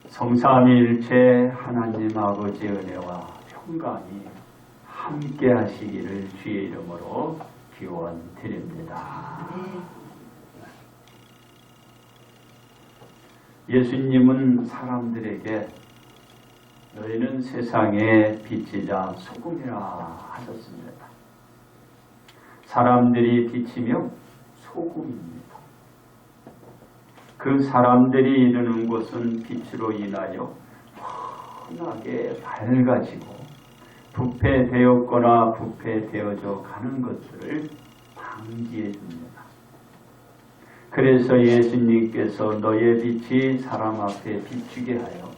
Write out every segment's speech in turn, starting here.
성삼위일체 하나님 아버지 은혜와 평강이 함께 하시기를 주의 이름으로 기원드립니다. 예수님은 사람들에게 너희는 세상의 빛이자 소금이라 하셨습니다. 사람들이 빛이며 소금입니다. 그 사람들이 이르는 곳은 빛으로 인하여 환하게 밝아지고 부패되었거나 부패되어져 가는 것들을 방지해 줍니다. 그래서 예수님께서 너의 빛이 사람 앞에 비추게 하여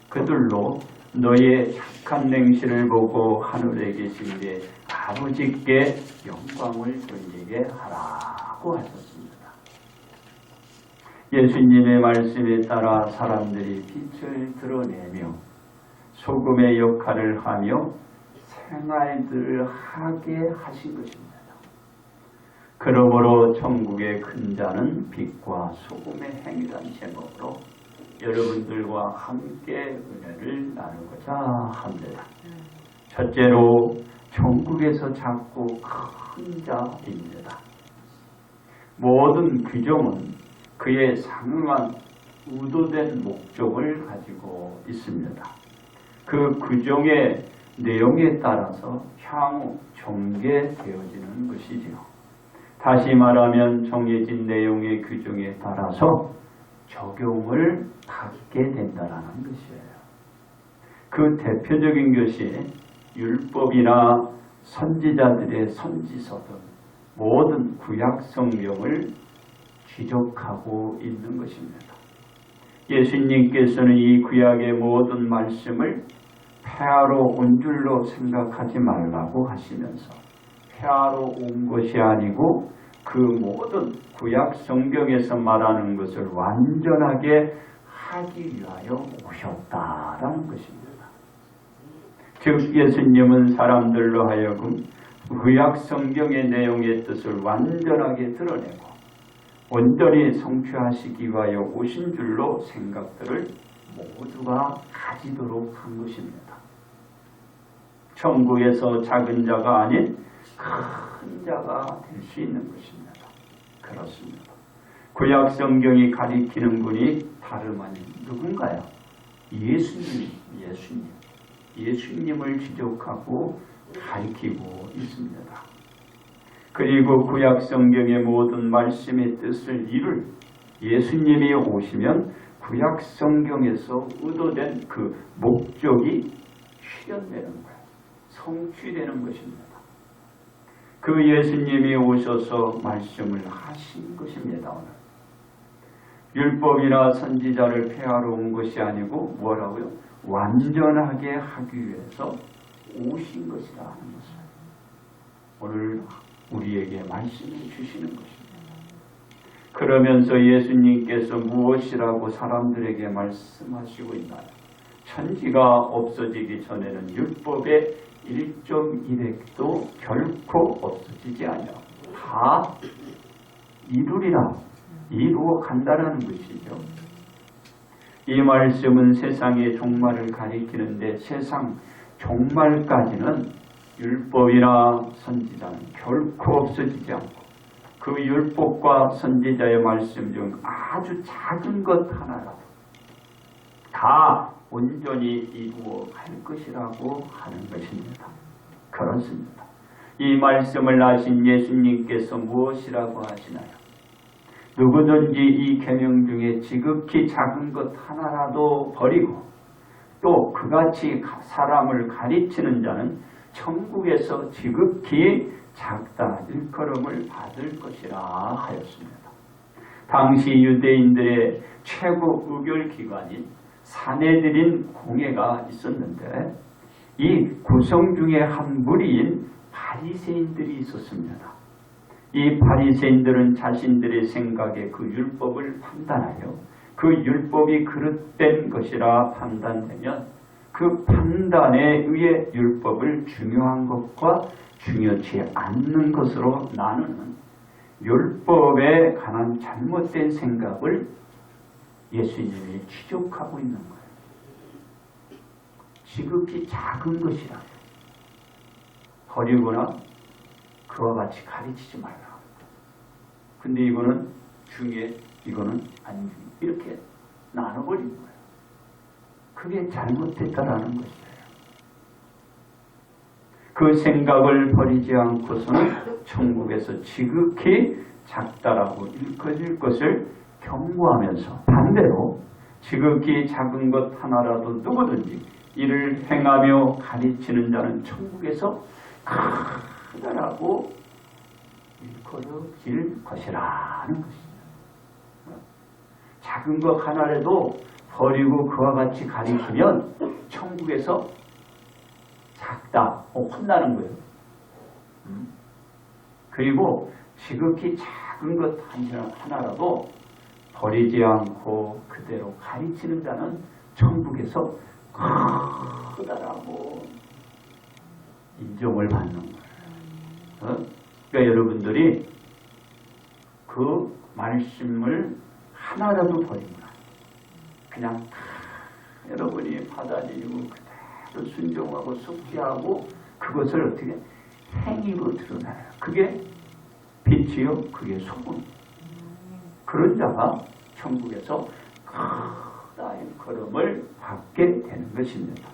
그들로 너의 착한 행실을 보고 하늘에 계신 게 아버지께 영광을 돌리게 하라고 하셨습니다. 예수님의 말씀에 따라 사람들이 빛을 드러내며 소금의 역할을 하며 생활들을 하게 하신 것입니다. 그러므로 천국의 큰 자는 빛과 소금의 행이라는 제목으로 여러분들과 함께 은혜를 나누고자 합니다. 첫째로 천국에서 작고 큰 자입니다. 모든 규정은 그의 상응한 의도된 목적을 가지고 있습니다. 그 규정의 내용에 따라서 향후 전개되어지는 것이지요. 다시 말하면 정해진 내용의 규정에 따라서 적용을 받게 된다는 것이에요. 그 대표적인 것이 율법이나 선지자들의 선지서들 모든 구약 성경을 지적하고 있는 것입니다. 예수님께서는 이 구약의 모든 말씀을 폐하러 온 줄로 생각하지 말라고 하시면서 폐하러 온 것이 아니고 그 모든 구약 성경에서 말하는 것을 완전하게 하기 위하여 오셨다라는 것입니다. 즉 예수님은 사람들로 하여금 구약 성경의 내용의 뜻을 완전하게 드러내고 온전히 성취하시기 위하여 오신 줄로 생각들을 모두가 가지도록 한 것입니다. 천국에서 작은 자가 아닌 큰 자가 될 수 있는 것입니다. 그렇습니다. 구약 성경이 가리키는 분이 다름 아닌 누군가요? 예수님을 지적하고 가리키고 있습니다. 그리고 구약 성경의 모든 말씀의 뜻을 이룰 예수님이 오시면 구약 성경에서 의도된 그 목적이 실현되는 거예요. 성취되는 것입니다. 그 예수님이 오셔서 말씀을 하신 것입니다. 오늘. 율법이나 선지자를 폐하러 온 것이 아니고 뭐라고요? 완전하게 하기 위해서 오신 것이라는 것을 오늘 우리에게 말씀해 주시는 것입니다. 그러면서 예수님께서 무엇이라고 사람들에게 말씀하시고 있나요? 천지가 없어지기 전에는 율법의 1.1획도 결코 없어지지 아니하고 다 이루어 간다는 것이죠. 이 말씀은 세상의 종말을 가리키는데 세상 종말까지는 율법이나 선지자는 결코 없어지지 않고 그 율법과 선지자의 말씀 중 아주 작은 것 하나라도 다 온전히 이루어 갈 것이라고 하는 것입니다. 그렇습니다. 이 말씀을 하신 예수님께서 무엇이라고 하시나요? 누구든지 이 계명 중에 지극히 작은 것 하나라도 버리고 또 그같이 사람을 가르치는 자는 천국에서 지극히 작다 일컬음을 받을 것이라 하였습니다. 당시 유대인들의 최고 의결기관인 산헤드린 공회가 있었는데 이 구성 중에 한 무리인 바리새인들이 있었습니다. 이 바리새인들은 자신들의 생각에 그 율법을 판단하여 그 율법이 그릇된 것이라 판단되면 그 판단에 의해 율법을 중요한 것과 중요치 않는 것으로 나누는 율법에 관한 잘못된 생각을 예수님이 지적하고 있는 거예요. 지극히 작은 것이라. 버리거나 그와 같이 가르치지 말라. 근데 이거는 중에, 이거는 안 중에. 이렇게 나눠버린 거예요. 그게 잘못됐다라는 것이에요. 그 생각을 버리지 않고서는 천국에서 지극히 작다라고 일컬어질 것을 경고하면서, 반대로 지극히 작은 것 하나라도 누구든지 이를 행하며 가르치는 자는 천국에서 크다라고 일컬어질 것이라는 것입니다. 작은 것 하나라도 버리고 그와 같이 가르치면 천국에서 작다, 혼나는 거예요. 그리고 지극히 작은 것 하나라도 버리지 않고 그대로 가르치는 자는 천국에서 크다라고 인정을 받는 거예요. 그러니까 여러분들이 그 말씀을 하나라도 버리면 그냥 여러분이 받아들이고 그대로 순종하고 속죄하고 그것을 어떻게 행위로 드러나요. 그게 빛이요, 그게 소금. 그런 자가 천국에서 크다 일컬음을 받게 되는 것입니다.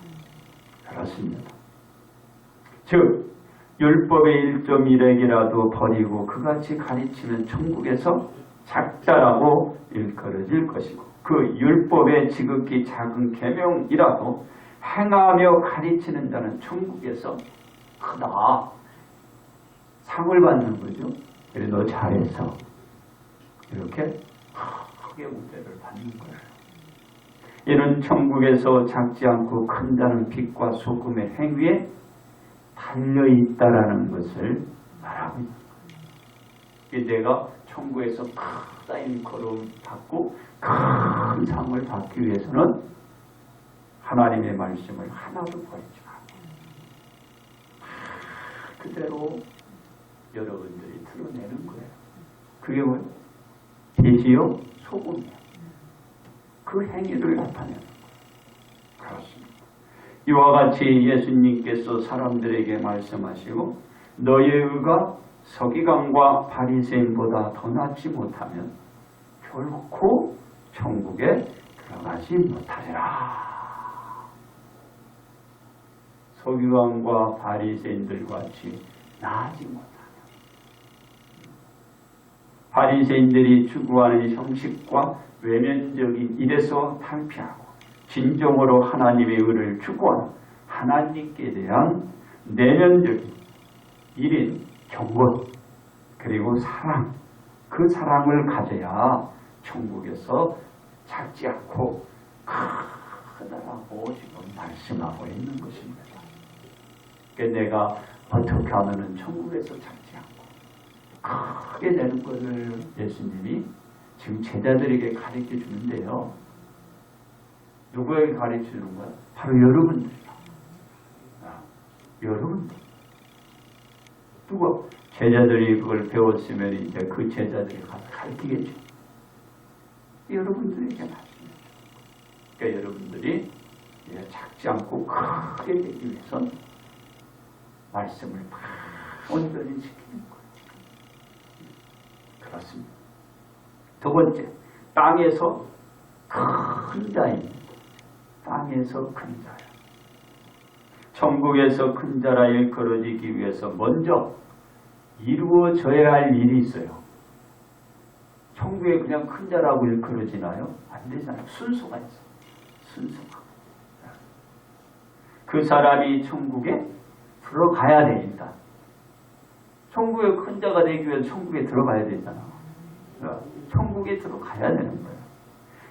그렇습니다. 즉 율법의 1.1액이라도 버리고 그같이 가르치면 천국에서 작다라고 일컬어질 것이고, 그 율법의 지극히 작은 계명이라도 행하며 가르치는 자는 천국에서 크다, 상을 받는 거죠. 그래, 너 잘해서 이렇게 크게 우대를 받는 거예요. 이는 천국에서 작지 않고 큰 자는 빛과 소금의 행위에 달려있다라는 것을 말하고 있는 거예요. 내가 천국에서 크다 일컬음 받고 큰 상을 받기 위해서는 하나님의 말씀을 하나도 버리지 말고 그대로 여러분들이 드러내는 거예요. 그게 뭐예요? 빛이요, 소금이요. 그 행위를 나타내는 거예요. 그렇습니다. 이와 같이 예수님께서 사람들에게 말씀하시고 너의 의가 서기관과 바리새인보다 더 낫지 못하면 결코 천국에 들어가지 못하리라. 서기관과 바리새인들 같이 나아지 못하면, 바리새인들이 추구하는 형식과 외면적인 일에서 탈피하고 진정으로 하나님의 의를 추구하는 하나님께 대한 내면적인 일인 경건, 그리고 사랑, 그 사랑을 가져야 천국에서 작지 않고 크다라고 지금 말씀하고 있는 것입니다. 그러니까 내가 어떻게 하면 천국에서 작지 않고 크게 되는 것을 예수님이 지금 제자들에게 가르쳐 주는데요. 누구에게 가르쳐 주는 거야? 바로 여러분들이요. 여러분들. 누가? 제자들이 그걸 배웠으면 이제 그 제자들이 가서 가르치겠죠. 여러분들에게 말씀해요. 그러니까 여러분들이 이제 작지 않고 크게 되기 위해서는 말씀을 다 온전히 지키는 거예요. 그렇습니다. 두 번째, 땅에서 큰 자입니다. 땅에서 큰 자요. 천국에서 큰 자라 일컬어지기 위해서 먼저 이루어져야 할 일이 있어요. 천국에 그냥 큰 자라고 일컬어지나요? 안 되잖아요. 순서가 있어요. 순서가. 그 사람이 천국에 들어가야 됩니다. 천국에 큰 자가 되기 위해서 천국에 들어가야 되잖아. 천국에 들어가야 되는 거예요.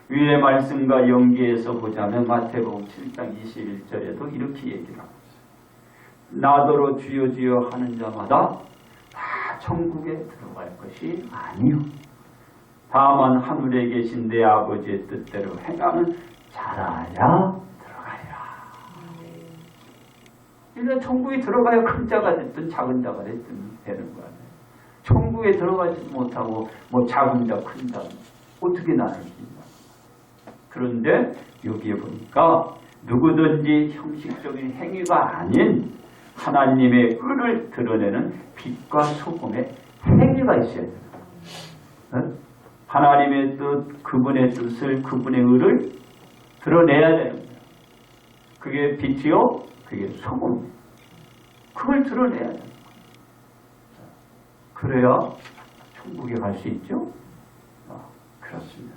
위의 말씀과 연계해서 보자면 마태복음 7장 21절에도 이렇게 얘기를 하고 있어요. 나더러 주여 주여 하는 자마다 다 천국에 들어갈 것이 아니요. 다만 하늘에 계신 내 아버지의 뜻대로 행하는 자라야 들어가리라. 그러니까 천국에 들어가야 큰 자가 됐든 작은 자가 됐든 되는 거 아니에요. 천국에 들어가지 못하고 뭐 작은 자, 큰 자 어떻게 나눌 수 있나. 그런데 여기에 보니까 누구든지 형식적인 행위가 아닌 하나님의 의를 드러내는 빛과 소금의 행위가 있어야 돼요. 하나님의 뜻, 그분의 뜻을, 그분의 의를 드러내야 되는 거예요. 그게 빛이요, 그게 소금이에요. 그걸 드러내야 돼요. 그래야 천국에 갈 수 있죠? 그렇습니다.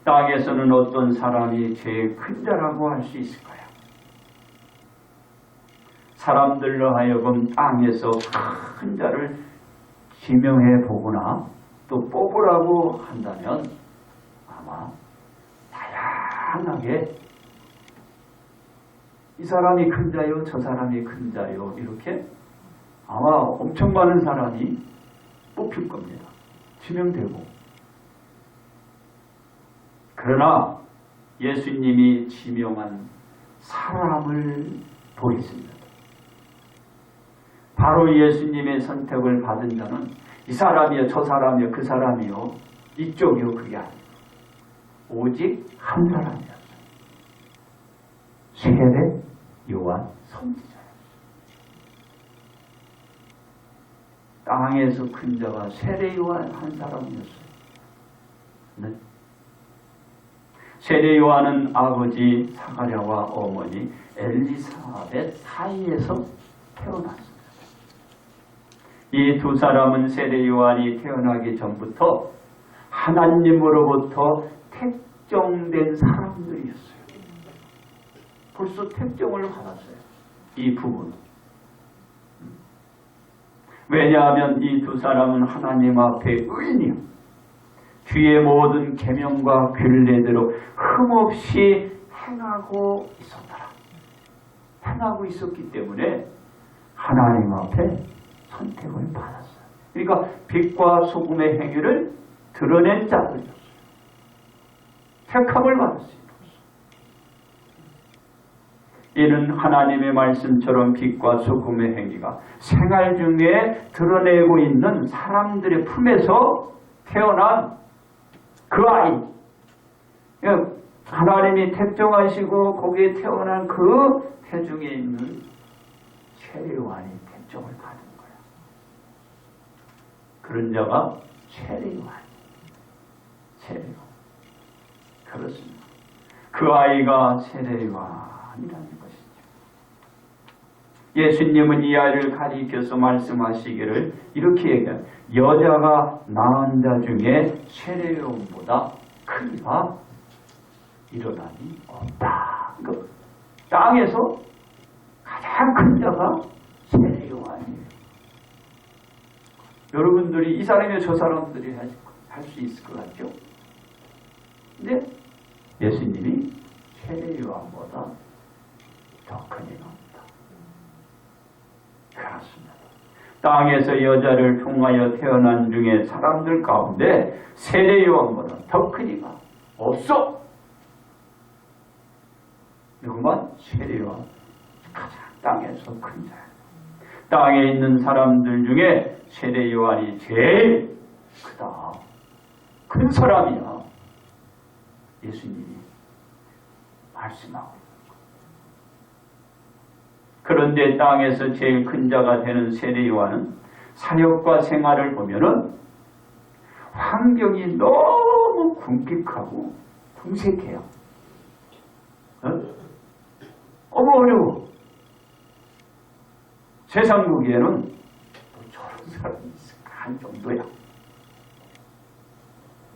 땅에서는 어떤 사람이 제일 큰 자라고 할 수 있을까요? 사람들로 하여금 땅에서 큰 자를 지명해 보거나 또 뽑으라고 한다면 아마 다양하게 이 사람이 큰 자요, 저 사람이 큰 자요, 이렇게 아마 엄청 많은 사람이 뽑힐 겁니다. 지명되고. 그러나 예수님이 지명한 사람을 보겠습니다. 바로 예수님의 선택을 받은 자는 이 사람이요, 저 사람이요, 그 사람이요, 이쪽이요, 그게 아니에요. 오직 한 사람이었어요. 세례 요한 선지자였어요. 땅에서 큰 자가 세례 요한 한 사람이었어요. 네. 세례 요한은 아버지 사가랴와 어머니 엘리사벳 사이에서 태어났습니다. 이 두 사람은 세례 요한이 태어나기 전부터 하나님으로부터 택정된 사람들이었어요. 벌써 택정을 받았어요. 이 부분. 왜냐하면 이 두 사람은 하나님 앞에 의인이요, 주의 모든 계명과 규례대로 흠없이 행하고 있었더라. 행하고 있었기 때문에 하나님 앞에 선택을 받았어요. 그러니까 빛과 소금의 행위를 드러낸 자들이었어요. 택함을 받았어요. 이는 하나님의 말씀처럼 빛과 소금의 행위가 생활 중에 드러내고 있는 사람들의 품에서 태어난 그 아이, 하나님이 택정하시고 거기에 태어난 그 태중에 있는 세례 요한이 택정을 받은 거예요. 그런 자가 세례 요한. 세례 요한. 그렇습니다. 그 아이가 세례 요한이라는 것이죠. 예수님은 이 아이를 가리켜서 말씀하시기를 이렇게 얘기해요. 여자가 낳은 자 중에 세례 요한보다 큰 이가 일어나니 없다. 그러니까 땅에서 가장 큰 자가 세례 요한이에요. 여러분들이 이 사람이 저 사람들이 할 수 있을 것 같죠? 근데 예수님이 세례 요한보다 더 큰 이가 없다. 그렇습니다. 땅에서 여자를 통하여 태어난 중에 사람들 가운데 세례 요한보다 더 큰 이가 없어. 누구만? 세례 요한. 가장 땅에서 큰 자야. 땅에 있는 사람들 중에 세례 요한이 제일 크다. 큰 사람이야. 예수님이 말씀하고 있는 거예요. 그런데 땅에서 제일 큰 자가 되는 세례 요한은 사역과 생활을 보면은 환경이 너무 궁핍하고 궁색해요. 너무 어려워. 세상 보기에는 뭐 저런 사람이 있을까 한 정도야.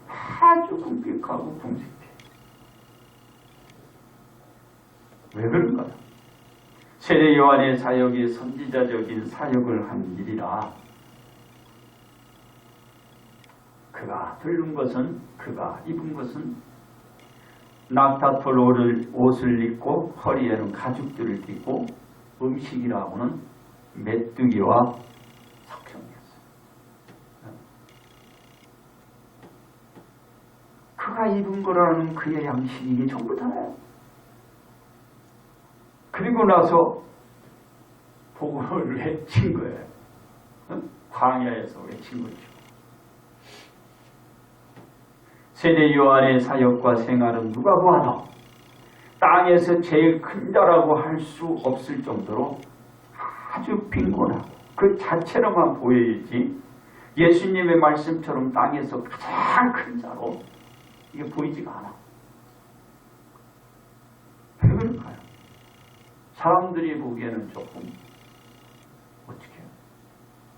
아주 궁핍하고 궁색해. 왜 그런가요? 세례 요한의 사역이 선지자적인 사역을 한 일이라 그가 들은 것은, 그가 입은 것은 낙타털 옷을 입고 허리에는 가죽들을 띠고 음식이라고는 메뚜기와 석청이었어요. 그가 입은 거라는 그의 양식이 이게 전부 다예요. 그리고 나서 복음을 외친 거예요. 광야에서 외친 거죠. 세례 요한의 사역과 생활은 누가 보아도 땅에서 제일 큰 자라고 할 수 없을 정도로 아주 빈곤하고 그 자체로만 보여야지 예수님의 말씀처럼 땅에서 가장 큰 자로 이게 보이지가 않아. 왜 그럴까요? 사람들이 보기에는 조금 어떻게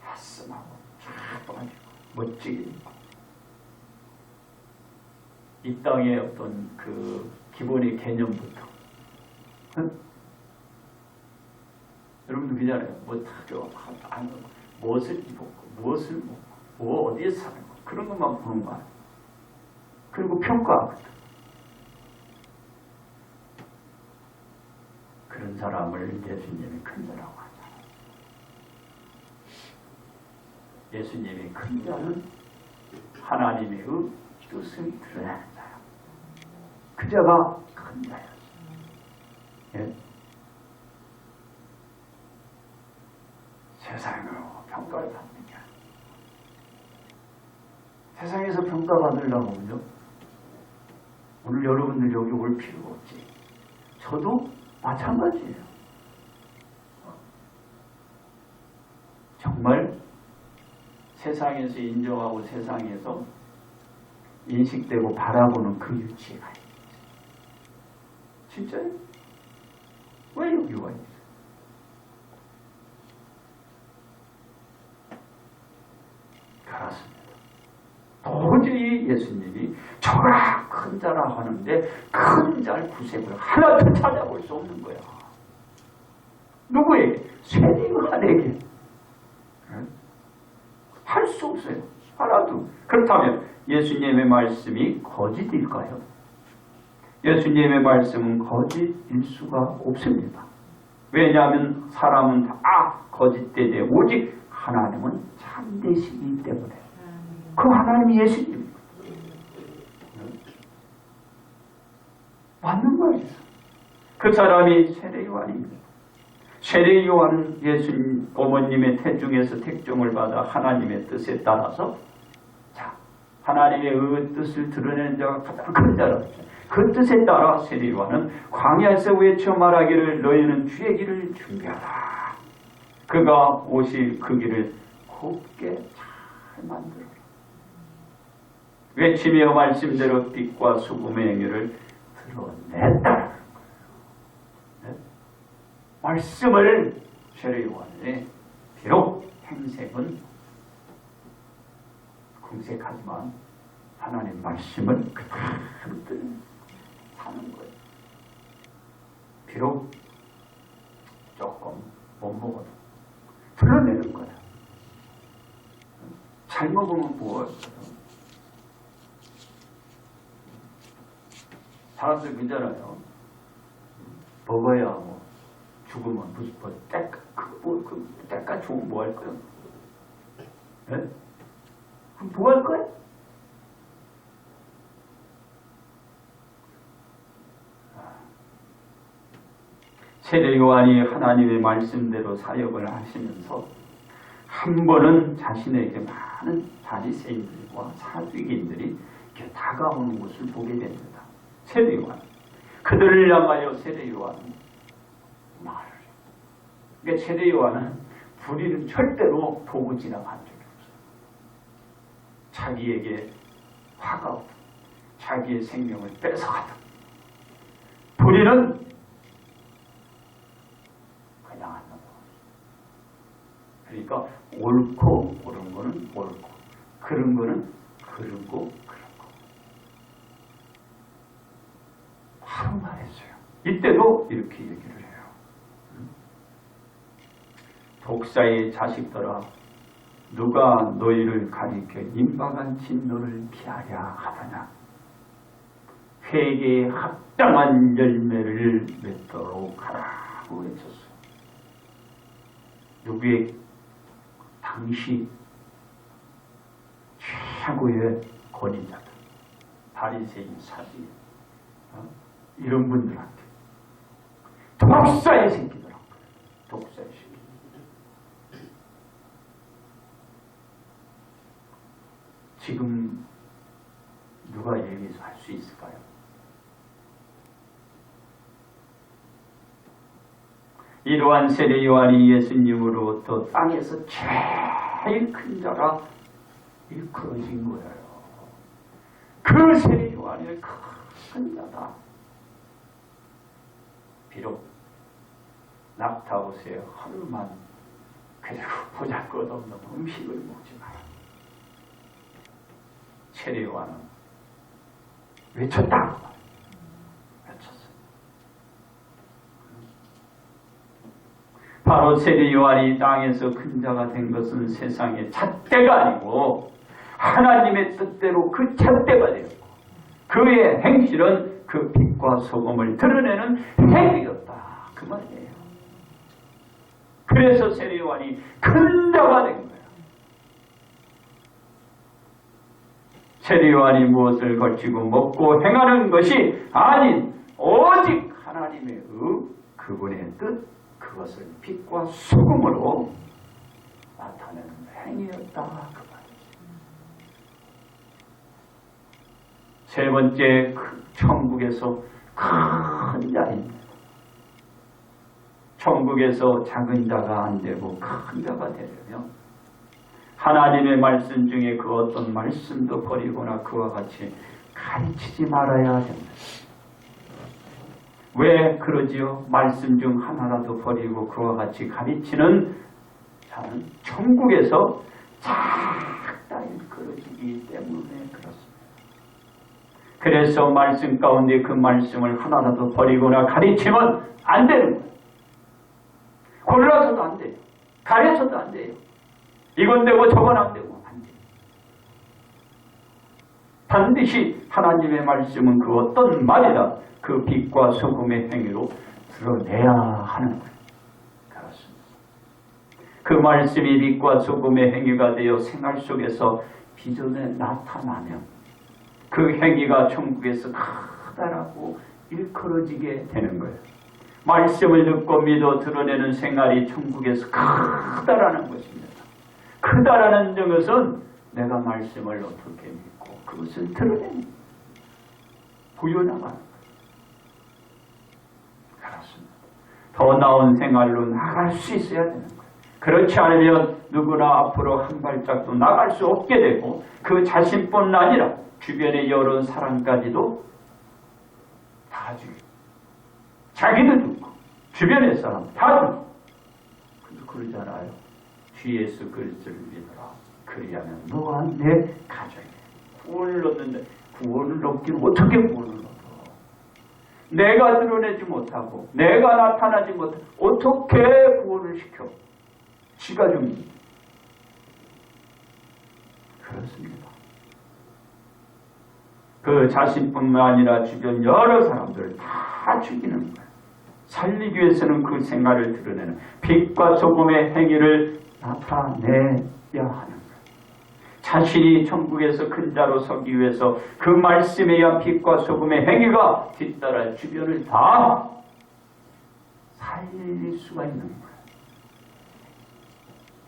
야씀하고 쫙 빠지고 멋지게 입고 이 땅의 어떤 그 기본의 개념부터 여러분도 그잖아요. 뭐 타죠. 무엇을 입었고 무엇을 먹고 뭐 어디에 살고 그런 것만 보는 거야. 그리고 평가하거든. 그런 사람을 예수님이 큰 자라고 하잖아요. 예수님이 큰 자는 하나님의 뜻을 드러내는 자야. 그 자가 큰 자였어요. 예? 세상으로 평가를 받는 게 아니에요. 세상에서 평가받으려면요, 오늘 여러분들 여기 올 필요가 없지. 저도 마찬가지예요. 정말 세상에서 인정하고 세상에서 인식되고 바라보는 그 유치가 있어요. 진짜요? 왜 여기 와 있어요? 그렇습니다. 도저히 예수님이 저라 큰 자라 하는데 큰 자를 구색을 하나도 찾아볼 수 없는 거야. 누구에게? 세리요한에게. 할 수 없어요. 하나도. 그렇다면 예수님의 말씀이 거짓일까요? 예수님의 말씀은 거짓일 수가 없습니다. 왜냐하면 사람은 다 거짓되되 오직 하나님은 참되시기 때문에. 그 하나님이 예수님입니다. 맞는 말이죠. 그 사람이 세례요한입니다. 세례요한은 예수님 어머님의 태중에서 택종을 받아 하나님의 뜻에 따라서 하나님의 그 뜻을 드러내는 자가 가장 큰 자라. 그 뜻에 따라 세례요한은 광야에서 외쳐 말하기를 너희는 주의 길을 준비하라. 그가 오실 그 길을 곱게 잘 만들어 외치며 말씀대로 빛과 수금의 행위를 드러냈다. 네? 말씀을 세례요한의 비록 행색은 궁색하지만 하나님 말씀을 그대로 사는 거예요. 비록 조금 못 먹어도 드러내는 거야. 잘 먹으면 뭐가 사람들 그러잖아요. 먹어야 뭐 죽으면 무슨 뭐 때가 죽으면 뭐 할 거야? 네? 그럼 뭐 할 거야? 세례 요한이 하나님의 말씀대로 사역을 하시면서 한 번은 자신에게 많은 바리새인들과 사두개인들이 다가오는 것을 보게 됩니다. 세례 요한. 그들을 향하여 세례 요한은 말을 해요. 그러니까 세례 요한은 불의는 절대로 보고 지나간 적이 없어요. 자기에게 화가 오든 자기의 생명을 뺏어가든 불의는 그냥 안 넘어가요. 그러니까 옳고 옳은 거는 옳고 그런 거는 그르고 바로 말했어요. 이때도 이렇게 얘기를 해요. 독사의 자식들아 누가 너희를 가리켜 임박한 진노를 피하려 하더냐. 회개에 합당한 열매를 맺도록 하라고 외쳤어요. 누구의 당시 최고의 권위자들 바리새인 사지 이런 분들한테 독사의 새끼들하고 독사의 새끼들. 지금 누가 얘기해서 할 수 있을까요? 이러한 세례 요한이 예수님으로부터 땅에서 제일 큰 자라 일컬어진 거예요. 그 세례 요한이 큰 자다. 비록 낙타옷에 하루만 그리고 보잘것없는 음식을 먹지 마라. 세례 요한은 외쳤다. 외쳤어요. 바로 세례 요한이 땅에서 큰 자가 된 것은 세상의 잣대가 아니고 하나님의 뜻대로 그 잣대가 되었고 그의 행실은 그 빛과 소금을 드러내는 행위였다. 그 말이에요. 그래서 세례 요한이 큰 자가 된 거예요. 세례 요한이 무엇을 거치고 먹고 행하는 것이 아닌 오직 하나님의 그분의 뜻, 그것을 빛과 소금으로 나타내는 행위였다. 그 말이죠. 세 번째, 천국에서 큰 자입니다. 천국에서 작은 자가 안 되고 큰 자가 되려면 하나님의 말씀 중에 그 어떤 말씀도 버리거나 그와 같이 가르치지 말아야 됩니다. 왜 그러지요? 말씀 중 하나라도 버리고 그와 같이 가르치는 자는 천국에서 작다 일컬어지기 때문에 그렇습니다. 그래서 말씀 가운데 그 말씀을 하나라도 버리거나 가르치면 안 되는 거예요. 골라서도 안 돼요. 가르쳐도 안 돼요. 이건 되고 저건 안 되고 안 돼요. 반드시 하나님의 말씀은 그 어떤 말이라 그 빛과 소금의 행위로 드러내야 하는 거예요. 그렇습니다. 그 말씀이 빛과 소금의 행위가 되어 생활 속에서 비전에 나타나면 그 행위가 천국에서 크다라고 일컬어지게 되는 거예요. 말씀을 듣고 믿어 드러내는 생활이 천국에서 크다라는 것입니다. 크다라는 것은 내가 말씀을 어떻게 믿고 그것을 드러내는 보여나가는 거예요. 그렇습니다. 더 나은 생활로 나갈 수 있어야 되는 거예요. 그렇지 않으면 누구나 앞으로 한 발짝도 나갈 수 없게 되고 그 자신뿐 아니라 주변의 여러 사람까지도 다 죽이고 자기도 죽고 주변의 사람 다 죽고 그러잖아요. 주 예수 그리스도를 믿어라. 그리하면 너와 내 가정에 구원을 얻는데 구원을 얻기는 어떻게 구원을 얻어? 내가 드러내지 못하고 내가 나타나지 못하고 어떻게 구원을 시켜? 지가 죽니? 그렇습니다. 그 자신뿐만 아니라 주변 여러 사람들을 다 죽이는 거예요. 살리기 위해서는 그 생활을 드러내는 빛과 소금의 행위를 나타내야 하는 거예요. 자신이 천국에서 큰 자로 서기 위해서 그 말씀에 의한 빛과 소금의 행위가 뒤따라 주변을 다 살릴 수가 있는 거예요.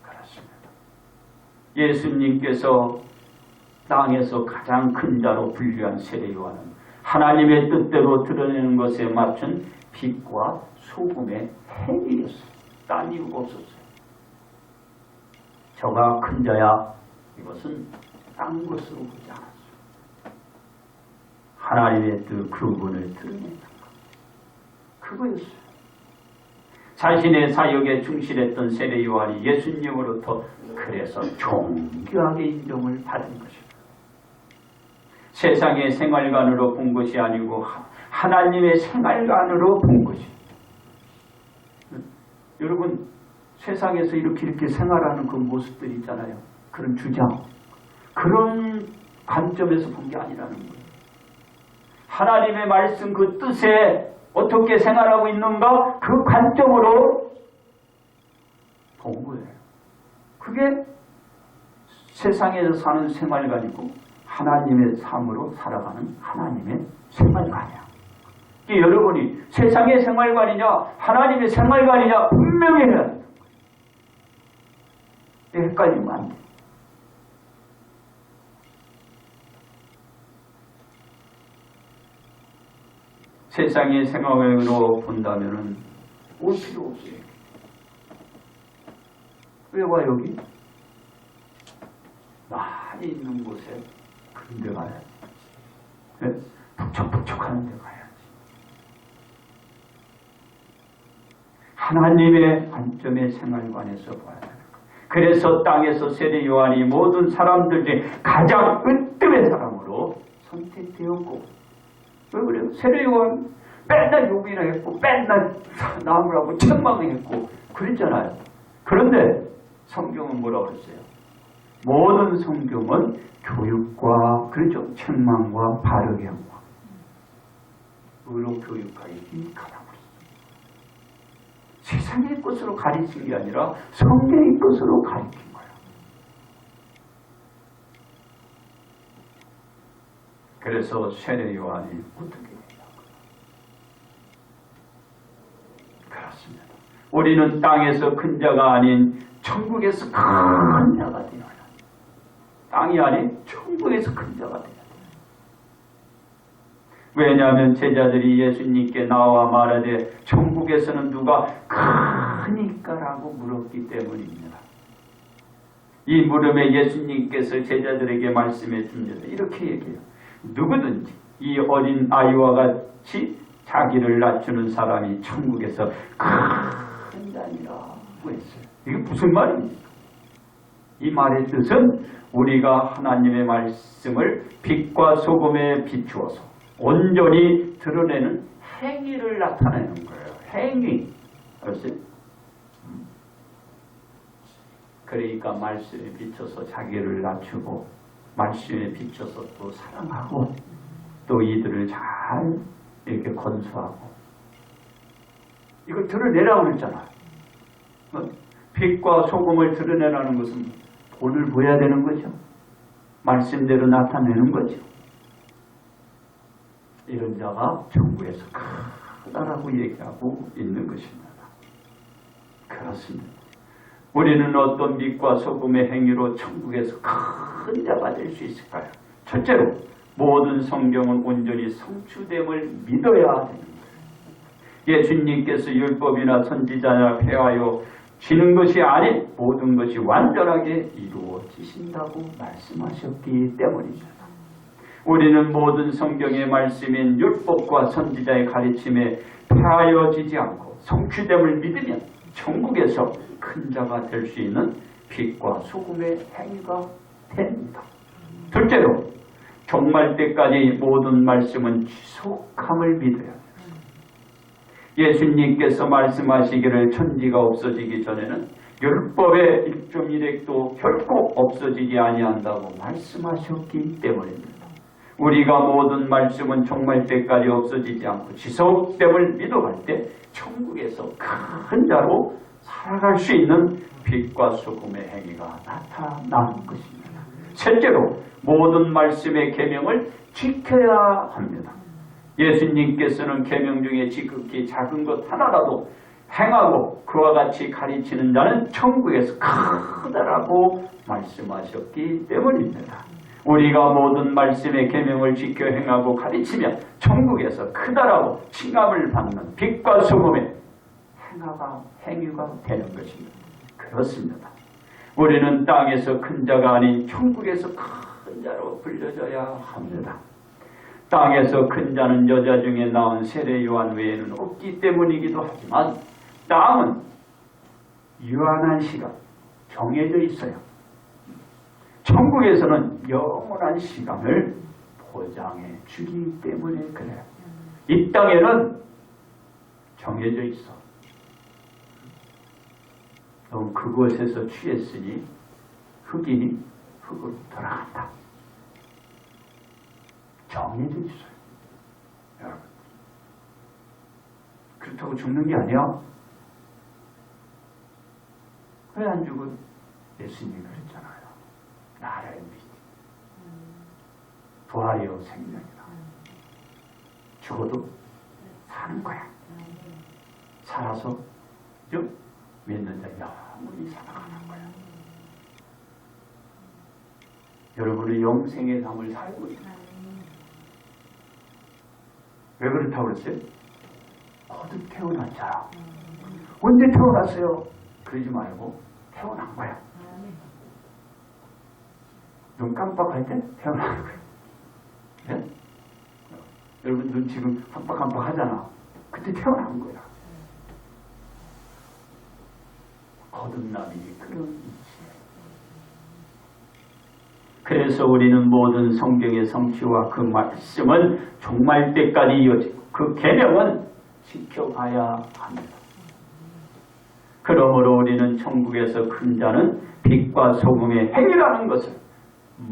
그렇습니다. 예수님께서 땅에서 가장 큰 자로 분류한 세례 요한은 하나님의 뜻대로 드러내는 것에 맞춘 빛과 소금의 행위였어요. 딴 이유가 없었어요. 저가 큰 자야 이것은 딴 것으로 보지 않았어요. 하나님의 뜻 그분을 드러낸다는 것. 그거였어요. 자신의 사역에 충실했던 세례 요한이 예수님으로부터 그래서 존귀하게 인정을 받은 것입니다. 세상의 생활관으로 본 것이 아니고 하나님의 생활관으로 본 것입니다. 여러분 세상에서 이렇게 생활하는 그 모습들이 있잖아요. 그런 주장, 그런 관점에서 본 게 아니라는 거예요. 하나님의 말씀 그 뜻에 어떻게 생활하고 있는가 그 관점으로 본 거예요. 그게 세상에서 사는 생활관이고 하나님의 삶으로 살아가는 하나님의 생활관이야. 여러분이 세상의 생활관이냐 하나님의 생활관이냐 분명히 해야 돼요. 헷갈리면 안 돼. 세상의 생활관으로 본다면은 올 필요 없어요. 왜 와 여기? 많이 있는 곳에 그런 데 가야지. 네? 북적북적하는 데 가야지. 하나님의 관점의 생활관에서 봐야 되는 거예요. 그래서 땅에서 세례 요한이 모든 사람들 중에 가장 으뜸의 사람으로 선택되었고, 왜 그래요? 세례 요한 맨날 욕이나 했고 맨날 나무라고 책망을 했고 그랬잖아요. 그런데 성경은 뭐라고 그랬어요? 모든 성경은 교육과 그렇죠? 책망과 바르게 하고 의로 교육하기 힘가라고 그랬어요. 세상의 것으로 가르친 게 아니라 성경의 것으로 가르친 거예요. 그래서 세례 요한이 어떻게 해요? 그렇습니다. 우리는 땅에서 큰 자가 아닌 천국에서 큰 자가 되어야 해요. 땅이 아닌 천국에서 큰 자가 되어야 돼요. 왜냐하면 제자들이 예수님께 나와 말하되 천국에서는 누가 크니까라고 물었기 때문입니다. 이 물음에 예수님께서 제자들에게 말씀해 줍니다. 이렇게 얘기해요. 누구든지 이 어린 아이와 같이 자기를 낮추는 사람이 천국에서 큰 자니라고 했어요. 이게 무슨 말입니까? 이 말의 뜻은 우리가 하나님의 말씀을 빛과 소금에 비추어서 온전히 드러내는 행위를 나타내는 거예요. 행위. 알았어요? 그러니까 말씀에 비춰서 자기를 낮추고 말씀에 비춰서 또 사랑하고 또 이들을 잘 이렇게 건수하고 이걸 드러내라고 그랬잖아요. 빛과 소금을 드러내라는 것은 본을 보여야 되는 거죠. 말씀대로 나타내는 거죠. 이런 자가 천국에서 크다라고 얘기하고 있는 것입니다. 그렇습니다. 우리는 어떤 빛과 소금의 행위로 천국에서 큰 자가 될 수 있을까요? 첫째로 모든 성경은 온전히 성취됨을 믿어야 됩니다. 예수님께서 율법이나 선지자나 폐하여 지는 것이 아닌 모든 것이 완전하게 이루어지신다고 말씀하셨기 때문입니다. 우리는 모든 성경의 말씀인 율법과 선지자의 가르침에 폐하여지지 않고 성취됨을 믿으면 천국에서 큰 자가 될 수 있는 빛과 소금의 행위가 됩니다. 둘째로 종말 때까지 모든 말씀은 지속함을 믿어야 합니다. 예수님께서 말씀하시기를 천지가 없어지기 전에는 율법의 일점 일획도 결코 없어지지 아니한다고 말씀하셨기 때문입니다. 우리가 모든 말씀은 종말 때까지 없어지지 않고 지속됨을 믿어갈 때 천국에서 큰 자로 살아갈 수 있는 빛과 소금의 행위가 나타나는 것입니다. 셋째로 모든 말씀의 계명을 지켜야 합니다. 예수님께서는 계명 중에 지극히 작은 것 하나라도 행하고 그와 같이 가르치는 자는 천국에서 크다라고 말씀하셨기 때문입니다. 우리가 모든 말씀의 계명을 지켜 행하고 가르치면 천국에서 크다라고 칭함을 받는 빛과 소금의 행위가 되는 것입니다. 그렇습니다. 우리는 땅에서 큰 자가 아닌 천국에서 큰 자로 불려져야 합니다. 땅에서 큰 자는 여자 중에 나온 세례 요한 외에는 없기 때문이기도 하지만 땅은 유한한 시간 정해져 있어요. 천국에서는 영원한 시간을 보장해 주기 때문에 그래요. 이 땅에는 정해져 있어. 넌 그곳에서 취했으니 흙이 흙으로 돌아간다. 정해져 있어요. 여러분. 그렇다고 죽는 게 아니야. 왜 안 죽어? 예수님이 그랬잖아요. 나를 믿. 부활이요 생명이다. 죽어도 사는 거야. 살아서 좀 믿는 자 영원히 살아가는 거야. 여러분의 영생의 삶을 살고 있어요. 왜 그렇다고 그랬어요? 거듭 태어났잖아. 언제 태어났어요? 그러지 말고 태어난 거야. 눈 깜빡할 때 태어난 거야. 네? 여러분 눈 지금 깜빡깜빡 하잖아. 그때 태어난 거야. 거듭남이 그런 이치예요. 그래서 우리는 모든 성경의 성취와 그 말씀은 종말 때까지 이어지고 그 계명은 지켜가야 합니다. 그러므로 우리는 천국에서 큰 자는 빛과 소금의 행위라는 것을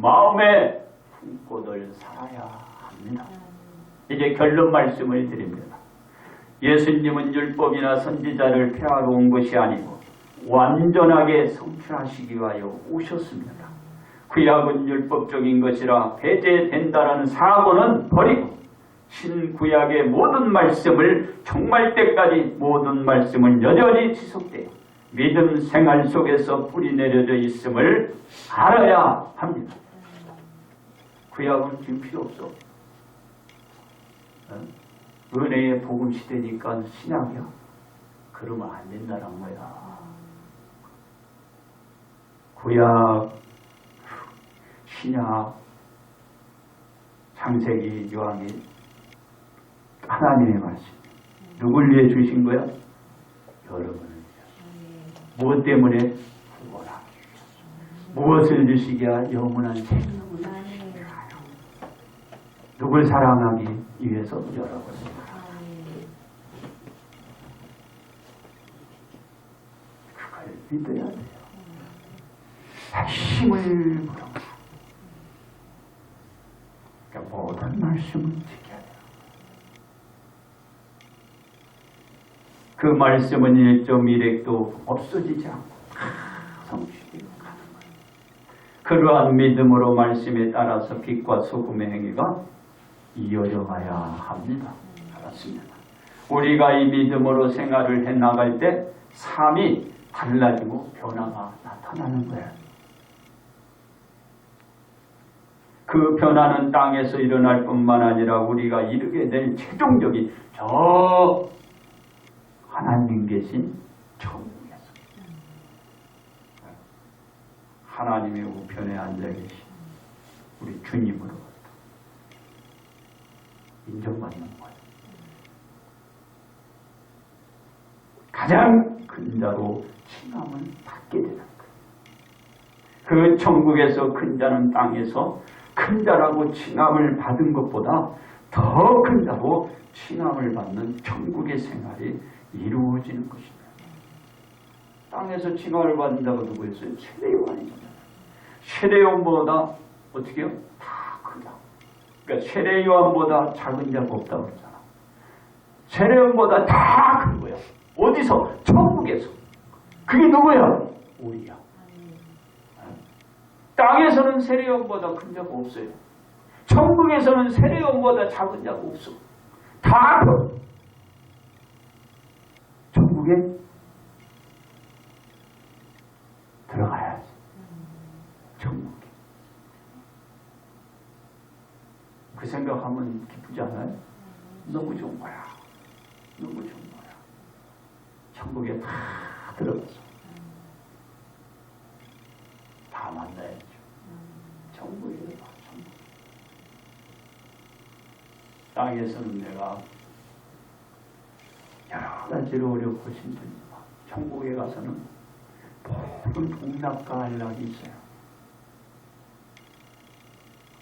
마음에 품고들 살아야 합니다. 이제 결론 말씀을 드립니다. 예수님은 율법이나 선지자를 폐하러 온 것이 아니고 완전하게 성취하시기 위하여 오셨습니다. 구약은 율법적인 것이라 배제된다라는 사고는 버리고 신구약의 모든 말씀을 종말 때까지 모든 말씀은 여전히 지속되어 믿음 생활 속에서 뿌리 내려져 있음을 알아야 합니다. 구약은 지금 필요 없어. 은혜의 복음 시대니까 신약이야. 그러면 안 된다는 거야. 구약, 신약, 창세기, 요한이 하나님의 말씀. 누굴 위해 주신 거야? 여러분을 위해서. 무엇 때문에? 구원하기 위해서. 무엇을 주시기야? 영원한 생명을 주시기 위하여. 누굴 사랑하기 위해서? 여러분을. 그걸 믿어야 돼요. 힘을 물어. 그러니까 모든 말씀을 지켜야 돼요. 그 말씀은 1.1핵도 없어지지 않고 성취되어 가는 거예요. 그러한 믿음으로 말씀에 따라서 빛과 소금의 행위가 이어져 가야 합니다. 알았습니다. 우리가 이 믿음으로 생활을 해나갈 때 삶이 달라지고 변화가 나타나는 거예요. 그 변화는 땅에서 일어날 뿐만 아니라 우리가 이르게 될 최종적인 저 하나님 계신 천국에서 하나님의 우편에 앉아 계신 우리 주님으로 인정받는 거예요. 가장 큰 자로 칭함을 받게 되는 거예요. 그 천국에서 큰 자는 땅에서 큰 자라고 칭함을 받은 것보다 더 큰 자로 칭함을 받는 천국의 생활이 이루어지는 것입니다. 땅에서 칭함을 받는 자가 누구였어요? 세례요한이잖아요. 세례요한보다 어떻게 해요? 다 크다. 그러니까 세례요한보다 작은 자가 없다고 그러잖아. 세례요한보다 다 큰 거야. 어디서? 천국에서. 그게 누구야? 우리야. 땅에서는 세례요한보다 큰 자가 없어요. 천국에서는 세례요한보다 작은 자가 없어. 다 커. 천국에 들어가야지. 천국에. 그 생각하면 기쁘지 않아요? 너무 좋은 거야. 너무 좋은 거야. 천국에 다 들어가서 다 만나야죠. 천국이에요. 천국. 땅에서는 내가 여러 가지로 어렵고 힘듭니다. 천국에 가서는 모든 복락과 안락이 있어요.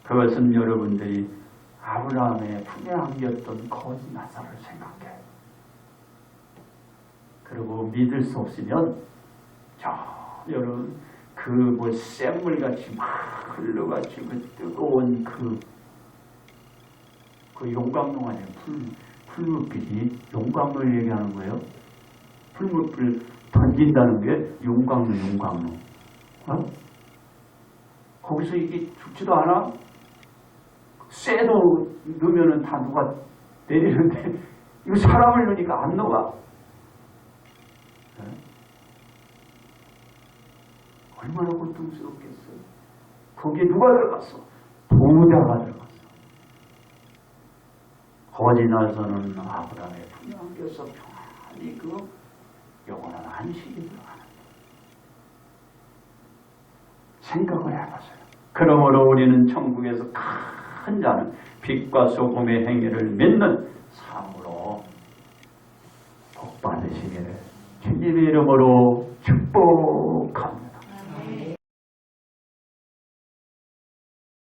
그것은 여러분들이 아브라함의 품에 안겼던 거지 나사를 생각해. 그리고 믿을 수 없으면 여러분 그 뭐 샘물같이 막 흘러가지고 그 뜨거운 그 용광로 아니에요. 풀무불이 용광로를 얘기하는 거예요. 풀무불 던진다는 게 용광로. 거기서 이게 죽지도 않아? 쇠도 넣으면은 다 누가 내리는데 이거 사람을 넣으니까 안 녹아. 얼마나 고통스럽겠어요. 거기에 누가 들어갔어? 보호자가 들어갔어. 거지 나서는 아브라함의 품에 안겨서 평안히 그 영원한 안식이 들어가는 생각을 해보세요. 그러므로 우리는 천국에서 큰 자는 빛과 소금의 행위를 믿는 삶으로 복 받으시기를 주님의 이름으로 축복